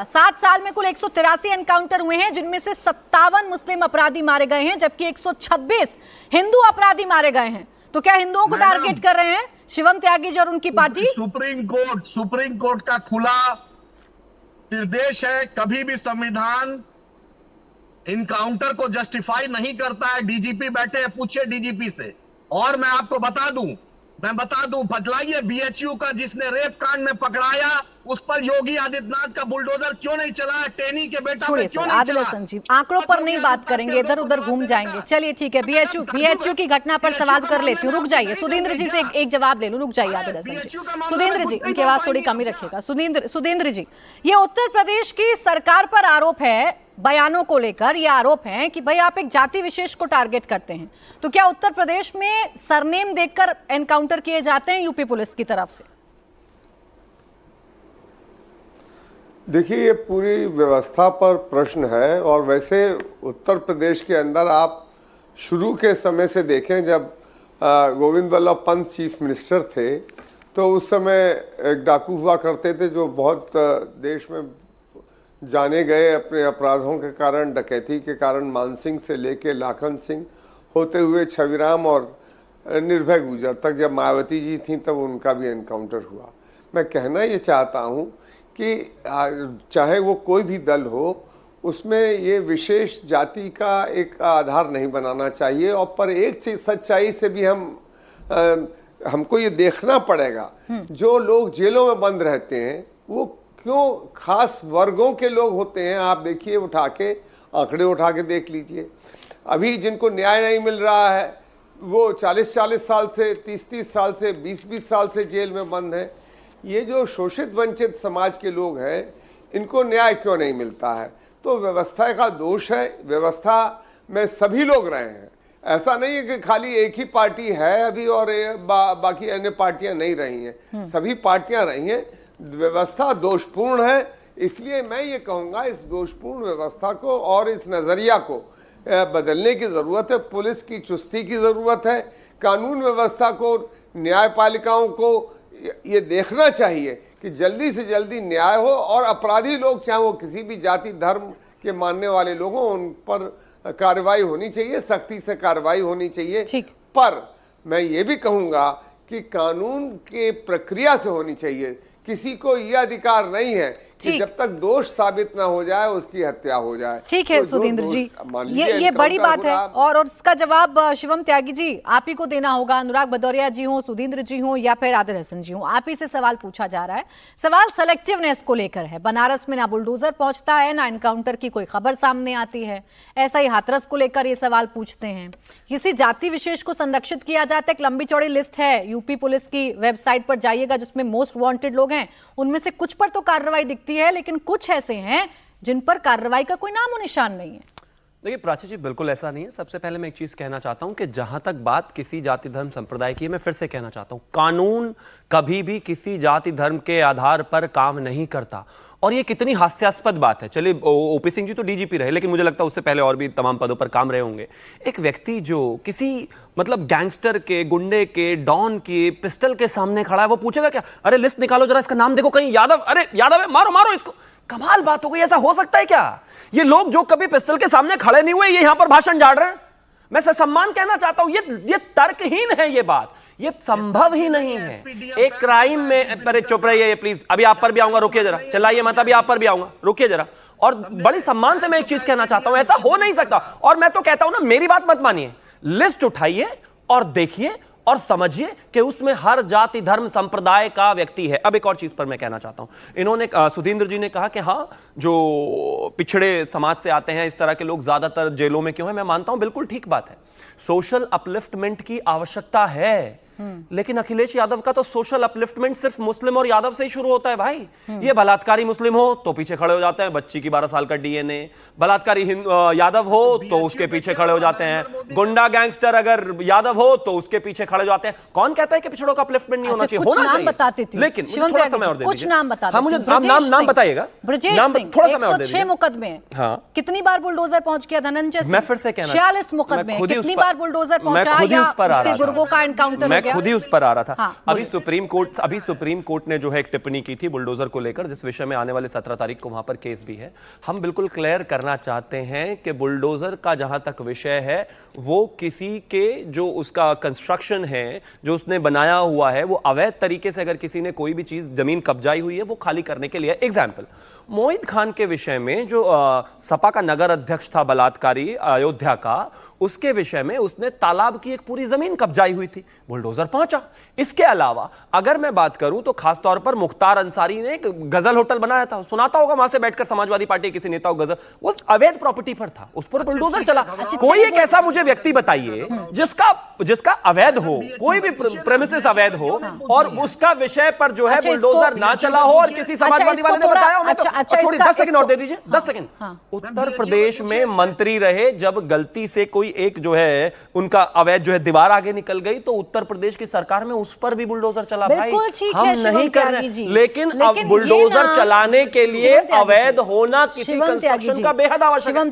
7 साल में कुल 183 एनकाउंटर हुए हैं, जिनमें से 57 मुस्लिम अपराधी मारे गए हैं, जबकि 126 हिंदू अपराधी मारे गए हैं। तो क्या हिंदुओं को टारगेट कर रहे हैं शिवम त्यागी और उनकी पार्टी? सुप्रीम कोर्ट का खुला निर्देश है, कभी भी संविधान इनकाउंटर को जस्टिफाई नहीं करता है। डीजीपी बैठे हैं, पूछिए डीजीपी से। और मैं आपको बता दूं, बतलाइए बीएचयू का जिसने रेप कांड में पकड़ाया, उस पर योगी आदित्यनाथ का बुलडोजर क्यों नहीं चला? टेनी के बेटा पे क्यों नहीं चला? संजीव, आंकड़ों पर नहीं बात करेंगे, इधर उधर घूम जाएंगे। चलिए ठीक है, बीएचयू की घटना पर सवाल कर लेती हूँ। रुक जाइए, सुधींद्र जी से एक जवाब ले लूं। रुक जाइए आदिल हसन जी, सुधींद्र जी, उनकी आवाज थोड़ी कम ही रखिएगा। सुधींद्र जी, ये उत्तर प्रदेश की सरकार पर आरोप है, बयानों को लेकर ये आरोप है कि भाई आप एक जाति विशेष को टारगेट करते हैं। तो क्या उत्तर प्रदेश में सरनेम देखकर एनकाउंटर किए जाते हैं यूपी पुलिस की तरफ से? देखिए, ये पूरी व्यवस्था पर प्रश्न है। और वैसे उत्तर प्रदेश के अंदर आप शुरू के समय से देखें, जब गोविंद वल्लभ पंत चीफ मिनिस्टर थे, तो उस समय एक डाकू हुआ करते थे जो बहुत देश में जाने गए अपने अपराधों के कारण, डकैती के कारण। मानसिंह से लेके लाखन सिंह होते हुए छविराम और निर्भय गुजर तक, जब मायावती जी थी तब उनका भी एनकाउंटर हुआ। मैं कहना ये चाहता हूँ कि चाहे वो कोई भी दल हो, उसमें ये विशेष जाति का एक आधार नहीं बनाना चाहिए। और पर एक चीज सच्चाई से भी हमको ये देखना पड़ेगा, जो लोग जेलों में बंद रहते हैं वो क्यों खास वर्गों के लोग होते हैं। आप देखिए, आंकड़े उठा के देख लीजिए। अभी जिनको न्याय नहीं मिल रहा है वो 40-40 साल से, 30-30 साल से, 20-20 साल से जेल में बंद हैं। ये जो शोषित वंचित समाज के लोग हैं, इनको न्याय क्यों नहीं मिलता है? तो व्यवस्था का दोष है। व्यवस्था में सभी लोग रहे हैं। ऐसा नहीं है कि खाली एक ही पार्टी है अभी और बाकी अन्य पार्टियां नहीं रही हैं। सभी पार्टियां रही हैं। व्यवस्था दोषपूर्ण है, इसलिए मैं ये कहूँगा इस दोषपूर्ण व्यवस्था को और इस नज़रिया को बदलने की ज़रूरत है। पुलिस की चुस्ती की ज़रूरत है। कानून व्यवस्था को, न्यायपालिकाओं को ये देखना चाहिए कि जल्दी से जल्दी न्याय हो और अपराधी लोग, चाहे वो किसी भी जाति धर्म के मानने वाले लोग हों, उन पर कार्रवाई होनी चाहिए, सख्ती से कार्रवाई होनी चाहिए। पर मैं ये भी कहूँगा कि कानून के प्रक्रिया से होनी चाहिए। किसी को यह अधिकार नहीं है कि जब तक दोष साबित ना हो जाए उसकी हत्या हो जाए। ठीक है सुधींद्र जी, ये बड़ी बात है। और इसका जवाब शिवम त्यागी जी आप ही को देना होगा। अनुराग भदौरिया जी हो, सुधींद्र जी हो या फिर आदिल हसन जी हो, आप ही से सवाल पूछा जा रहा है। सवाल सेलेक्टिवनेस को लेकर है। बनारस में ना बुलडोजर पहुंचता है, ना एनकाउंटर की कोई खबर सामने आती है। ऐसा ही हाथरस को लेकर ये सवाल पूछते हैं। किसी जाति विशेष को संरक्षित किया जाता है। एक लंबी चौड़ी लिस्ट है यूपी पुलिस की वेबसाइट पर जाइएगा, जिसमें मोस्ट वांटेड लोग हैं। उनमें से कुछ पर तो कार्रवाई दिखती है, लेकिन कुछ ऐसे हैं जिन पर कार्रवाई का कोई नामो निशान नहीं है। देखिए प्राची जी, बिल्कुल ऐसा नहीं है। सबसे पहले मैं एक चीज कहना चाहता हूं कि जहां तक बात किसी जाति धर्म संप्रदाय की है, मैं फिर से कहना चाहता हूं, कानून कभी भी किसी जाति धर्म के आधार पर काम नहीं करता। और ये कितनी हास्यास्पद बात है। चलिए ओपी सिंह जी तो डीजीपी रहे, लेकिन मुझे लगता है उससे पहले और भी तमाम पदों पर काम रहे होंगे। एक व्यक्ति जो किसी मतलब गैंगस्टर के, गुंडे के, डॉन के पिस्टल के सामने खड़ा है, वो पूछेगा क्या, अरे लिस्ट निकालो जरा, इसका नाम देखो कहीं यादव, अरे यादव है, मारो मारो इसको। कमाल बात हो गई। ऐसा हो सकता है क्या? ये लोग जो कभी पिस्टल के सामने खड़े नहीं हुए, ये यहां पर भाषण झाड़ रहे हैं। मैं सम्मान कहना चाहता हूं, ये तर्कहीन है। ये बात, ये संभव ही नहीं है। एक क्राइम में, अरे चुप रहिए प्लीज, अभी आप पर भी आऊंगा, रुकिए जरा, चिल्लाइए मत, अभी आप पर भी आऊंगा, रुकिए जरा। और बड़ी सम्मान से मैं एक चीज कहना चाहता हूं, ऐसा हो नहीं सकता। और मैं तो कहता हूं ना, मेरी बात मत मानिए, लिस्ट उठाइए और देखिए और समझिए कि उसमें हर जाति धर्म संप्रदाय का व्यक्ति है। अब एक और चीज पर मैं कहना चाहता हूं। इन्होंने सुधींद्र जी ने कहा कि हाँ, जो पिछड़े समाज से आते हैं, इस तरह के लोग ज्यादातर जेलों में क्यों है। मैं मानता हूं, बिल्कुल ठीक बात है। सोशल अपलिफ्टमेंट की आवश्यकता है, लेकिन अखिलेश यादव का तो सोशल अपलिफ्टमेंट सिर्फ मुस्लिम और यादव से ही शुरू होता है भाई। ये बलात्कारी मुस्लिम हो तो पीछे खड़े हो जाते हैं, बच्ची की 12 साल का डीएनए। बलात्कारी यादव हो तो उसके पीछे खड़े हो जाते हैं। गुंडा गैंगस्टर अगर यादव हो तो उसके पीछे खड़े हो जाते हैं। कौन कहता है कि पिछड़ों का अपलिफ्टमेंट नहीं होना चाहिए? होना चाहिए, लेकिन थोड़ा समय और दे दीजिए। कुछ नाम बताते हैं। मुझे नाम बताइएगा। ब्रजेश सिंह, थोड़ा समय और दे दीजिए। 106 मुकदमे, कितनी बार बुलडोजर पहुंच गया? धनंजय सिंह, मैं फिर से कहना, 46 मुकदमे, कितनी बार बुलडोजर पहुंचा या उसके गुर्गों का एनकाउंटर हो गया? गया। खुद ही उस पर आ रहा था। हाँ, अभी सुप्रीम कोर्ट ने जो है एक टिप्पणी की थी बुलडोजर को लेकर, जिस विषय में आने वाले 17 तारीख को वहां पर केस भी है। हम बिल्कुल क्लियर करना चाहते हैं कि बुलडोजर का जहां तक विषय है, वो किसी के जो उसका कंस्ट्रक्शन है, जो उसने बनाया हुआ है, वो अवैध तरीके से अगर किसी ने कोई भी चीज जमीन कब्जाई हुई है, वो खाली करने के लिए। एग्जाम्पल मोहित खान के विषय में, जो सपा का नगर अध्यक्ष था बलात्कारी अयोध्या का, उसके विषय में उसने तालाब की एक पूरी जमीन कब्जाई हुई थी, बुलडोजर पहुंचा। इसके अलावा अगर मैं बात करूं तो खासतौर पर मुख्तार अंसारी ने एक गजल होटल बनाया था, सुनाता होगा वहां से बैठकर समाजवादी पार्टी के किसी नेता को गजल, वो अवैध प्रॉपर्टी पर था, उस पर बुलडोजर चला। कोई एक ऐसा मुझे व्यक्ति बताइए जिसका अवैध हो, कोई भी प्रेमिसेस अवैध हो और उसका विषय पर जो है बुलडोजर ना चला हो और किसी समाजवादी वाले ने बताया हो। छोड़िए 10 सेकंड और दे दीजिए, 10 सेकंड। उत्तर प्रदेश में मंत्री रहे, जब गलती से कोई एक जो है उनका अवैध जो है दीवार आगे निकल गई, तो उत्तर प्रदेश की सरकार में उस पर भी बुलडोजर चला। भाई हम नहीं कर रहे, लेकिन अब बुलडोजर चलाने के लिए अवैध होना किसी कंस्ट्रक्शन का बेहद आवश्यक है।